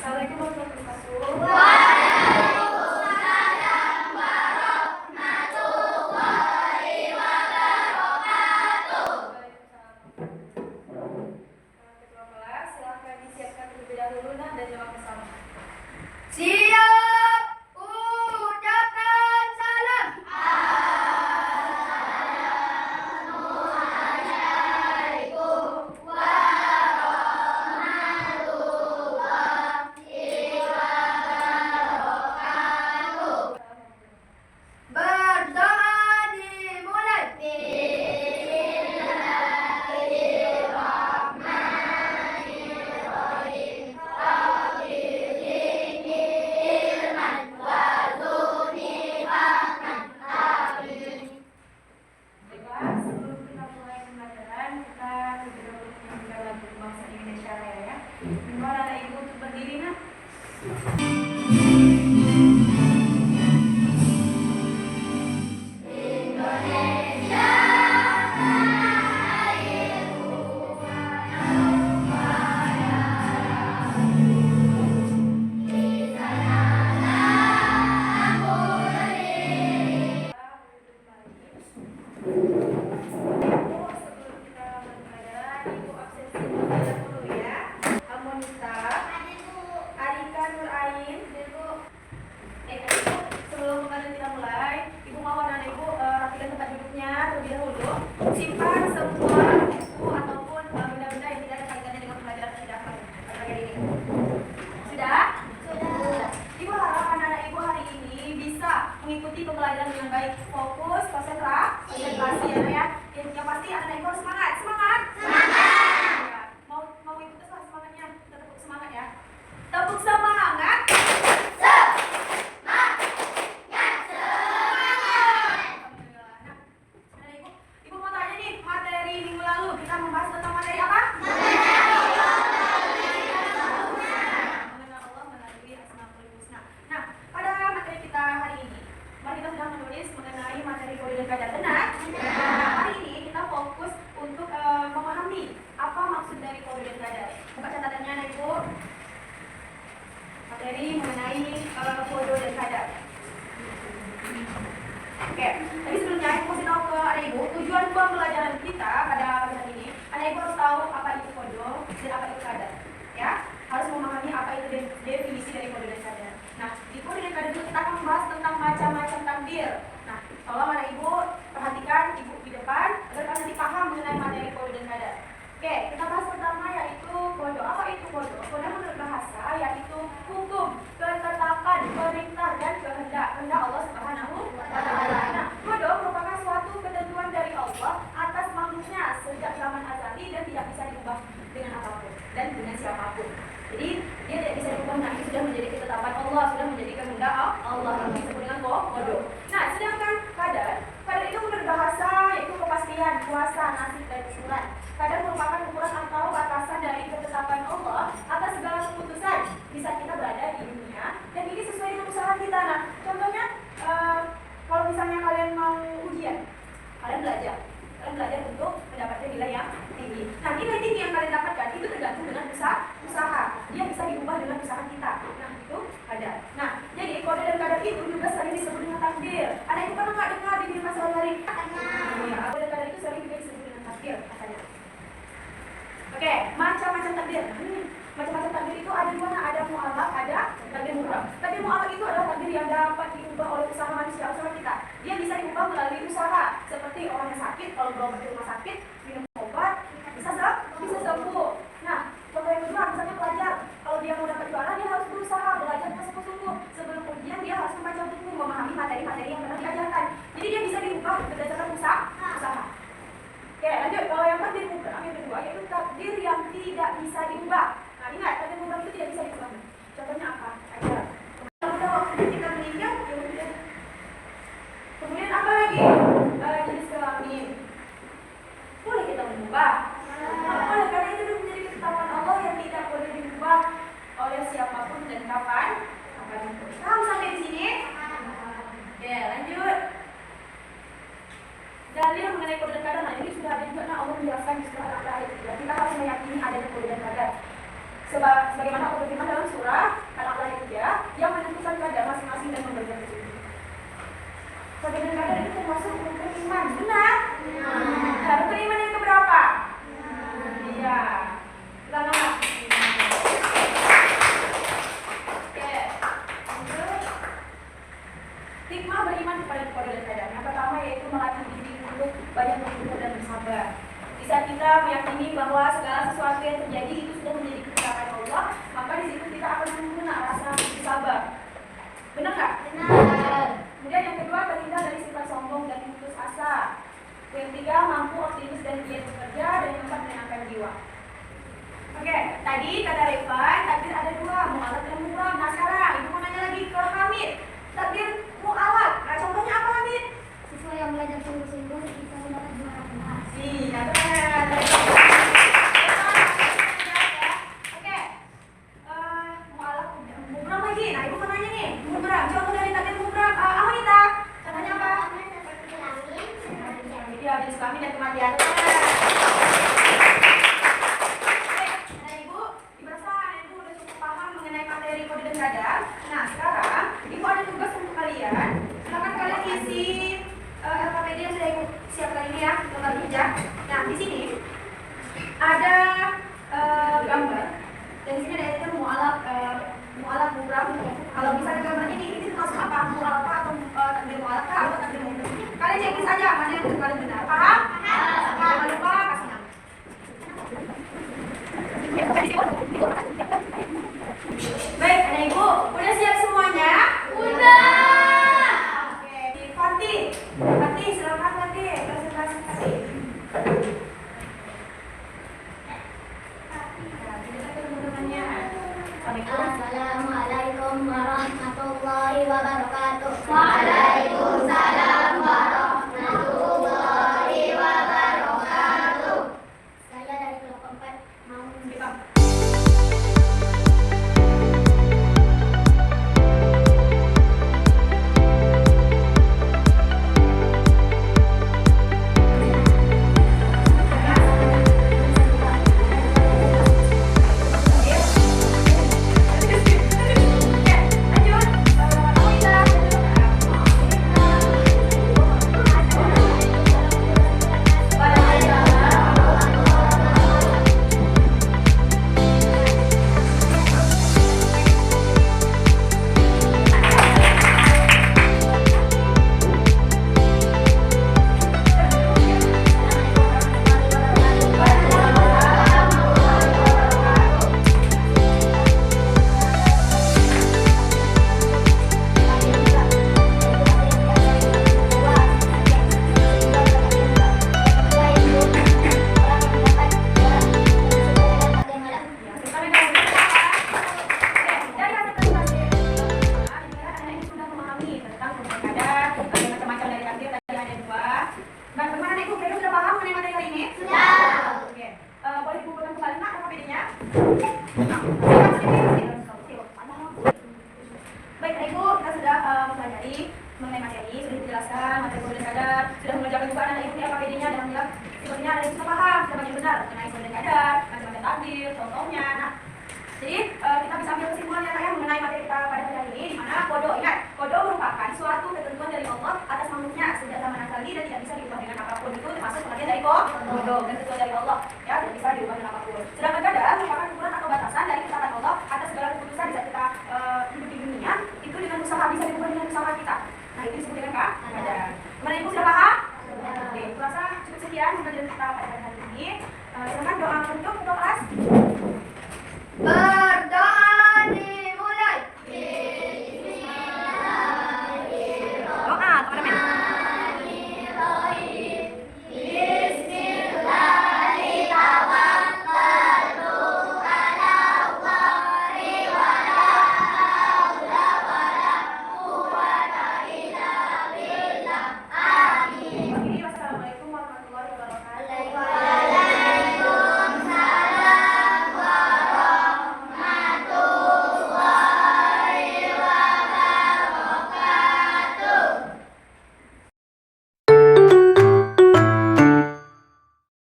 Assalamualaikum warahmatullahi wabarakatuh. Waalaikumsalam warahmatullahi wabarakatuh. Ketua kelas, silakan disiapkan terlebih dahulu dan jawab bersama. Siap, ucapkan salam. Assalamualaikum warahmatullahi wabarakatuh. Berdoa dimulai. Bismillahirrahmanirrahim. Rabbil ilman warzuqni fahman. Amin. Baiklah, sebelum kita mulai pembelajaran, kita terlebih dahulu menyanyikan lagu bangsa Indonesia Raya ya. Gimana anak ibu untuk berdiri nak? Indonesia tanah airku yang kaya, di sanalah aku berdiri. Ibu, sebelum kita mulai pembelajaran, ibu absensi terlebih dahulu ya. Amonita, Arika Nur Ain, ibu. Ibu, sebelum pembelajaran kita mulai, ibu mau anak ibu rapikan tempat duduknya terlebih dahulu. Simpan semua buku ataupun benda-benda yang tidak ada kaitannya dengan pembelajaran kita bagian ini. Sudah? Sudah. Ibu harap anak-anak ibu hari ini bisa mengikuti pembelajaran dengan baik, fokus, konsentrasi ya. Yang pasti anak-anak ibu harus semangat. Semangat. Ya. Mau ikut terus semangatnya. Kita tepuk semangat ya. Tepuk semangat. Alhamdulillah. Nah, ibu mau tanya nih, materi minggu lalu kita membahas tentang materi apa? Mengenal Allah melalui Asmaul Husna. Nah, pada materi kita hari ini, mari kita sedang menulis mengenai materi kode dan kadar. Benar? Nah, hari ini kita fokus untuk memahami apa maksud dari kode dan kadar. Buka catatannya, anak ibu. Materi mengenai kode dan kadar. Oke, tapi sebelumnya aku kasih tahu ke anak ibu tujuan pembelajaran kita pada hari ini. Anak ibu harus tahu apa itu kode dan apa itu kadar. Ya, harus memahami apa itu definisi dari kode dan kadar. Nah, di kode dan kadar itu kita akan membahas tentang macam-macam takdir. Nah, tolong anak ibu perhatikan ibu di depan agar kalian nanti paham mengenai materi kode dan kadar. Oke, kita bahas pertama yaitu kode. Apa itu kode? Kode menurut bahasa yaitu hukum, ketetapan, perintah dan kehendak Allah Subhanahu wa Ta'ala. Nah, kode merupakan suatu ketentuan dari Allah atas makhluknya sejak zaman azali dan tidak bisa diubah dengan apapun dan dengan siapapun. Jadi dia tidak bisa diubah. Nah, itu sudah menjadi ketetapan Allah, sudah menjadi kehendak Allah yang disebut dengan kode. Nah, sedangkan kadar itu menurut bahasa yaitu kepastian, kuasa, nasib dan usulan. Kadar merupakan ukuran atau batasan dari ketetapan Allah atas segala keputusan di saat kita berada di dunia dan ini sesuai dengan usaha kita. Nah, contohnya kalau misalnya kalian mau ujian, kalian belajar untuk mendapatkan nilai yang tinggi. Nah, nilai tinggi yang kalian dapatkan itu tergantung dengan usaha. Dia bisa diubah dengan usaha kita. Nah, itu kadar. Nah, jadi kode dan kadar itu juga sering disebut dengan takdir. Ada yang pernah nggak dengar di kehidupan sehari-hari? Iya, kode dan kadar itu sering juga disebut dengan takdir katanya. Oke, macam-macam takdir. Macam-macam takdir itu ada dua, ada mu'alaq, ada takdir mutlak. Takdir mu'alaq itu adalah takdir yang dapat diubah oleh usaha manusia, usaha kita. Dia bisa diubah melalui usaha. Seperti orang yang sakit, kalau berobat di rumah sakit, minum obat, bisa sembuh. Nah, contoh yang kedua, misalnya pelajar, kalau dia mau dapat juara, dia harus berusaha, belajarnya sungguh-sungguh. Sebelum ujian, dia harus membaca buku, memahami materi-materi yang pernah diajarkan. Jadi dia bisa diubah berdasarkan usaha. Oke, lanjut. Kalau yang takdir mutlak yang kedua yaitu takdir yang tidak bisa diubah. Nah, ingat takdir mutlak itu tidak bisa diubah. Contohnya apa? Aja. Kalau waktu kita meninggal, ya udah. Kemudian apa lagi? Jenis kelamin. Boleh kita mengubah? Boleh, karena itu menjadi ketetapan Allah yang tidak boleh diubah oleh siapapun dan kapan. Paham sampai di sini? Oke, lanjut. Dalil mengenai kode dan kadar, nah ini sudah ada juga. Nah, Allah menjelaskan di surah Al-Baqarah ayat 3. Kita harus meyakini adanya kode dan kadar. Sebagaimana Allah berfirman dalam surah kada yang menentukan kada masing-masing dan membaca tersebut. Sabda dan kada itu termasuk rukun iman, benar? Nah, rukun iman yang keberapa? Iya. Kita nolak. Oke. Hikmah beriman kepada qada dan qadar. Yang pertama yaitu melatih diri untuk banyak bersyukur dan bersabar. Di saat kita meyakini bahwa segala sesuatu yang terjadi itu sudah menjadi kehendak Allah, maka di situ kita akan menggunakan rasa bersabar. Benar nggak? Benar. Kemudian yang kedua, terhindar dari sifat sombong dan putus asa. Yang ketiga, mampu optimis dan giat bekerja. Dan yang keempat, menyenangkan jiwa. Oke, tadi kata Rifan, takdir ada dua, mu'alaf dan mu'ram. Nah sekarang, ibu mau nanya lagi ke Hamid. Takdir mu'alaf, nah contohnya apa Hamid? Siswa yang belajar sungguh-sungguh bisa mendapat juara kelas. Iya, benar. Oke, mu'alaf, mu'ram lagi. Nah ibu mau nanya nih, mu'ram. Contoh dari takdir mu'ram, Amanita. Contohnya apa? Seperti langit, seperti jalan. Iya, jenis kelamin dan kematian. Nah ibu, merasa ibu udah cukup paham mengenai materi kode dan qadar. Nah sekarang, ibu ada tugas untuk kalian. Silakan kalian isi LKPD yang sudah ibu siapkan ini ya, lembar hijau. Nah di sini ada gambar. Dan di sini ada mu'alaf, mu'ram. Kalau misalnya gambarnya ini termasuk apa? Mu'alaf atau takdir mu'alaf atau takdir mu'ram? Kalian cek saja mana yang paling benar. Paham? Jangan lupa kasih nama. Baik, anak ibu, udah siap semuanya? Udah. Oke, Fatih. Fatih, silakan Fatih. Presentasi Fatih. Nah, kita ke teman-temannya. Assalamualaikum. Assalamualaikum warahmatullahi wabarakatuh. Waalaikumsalam warahmatullahi wabarakatuh. Saya dari kelompok 4 mau Kita. Baik, Ibu, kita sudah mempelajari mengenai materi, sudah dijelaskan materi kode dan qadar, sudah mengerjakan juga anak ibu apa bedanya dan menjelaskan sepertinya anak ibu sudah paham, sudah banyak benar mengenai kode dan qadar, macam-macam takdir, contohnya. Nah, jadi kita bisa ambil kesimpulan yang mengenai materi kita pada hari ini, di mana kodo, ingat, kodo merupakan suatu ketentuan dari Allah atas makhluknya sejak zaman asal dan tidak bisa diubah dengan apapun, itu termasuk pengertian dari kodo.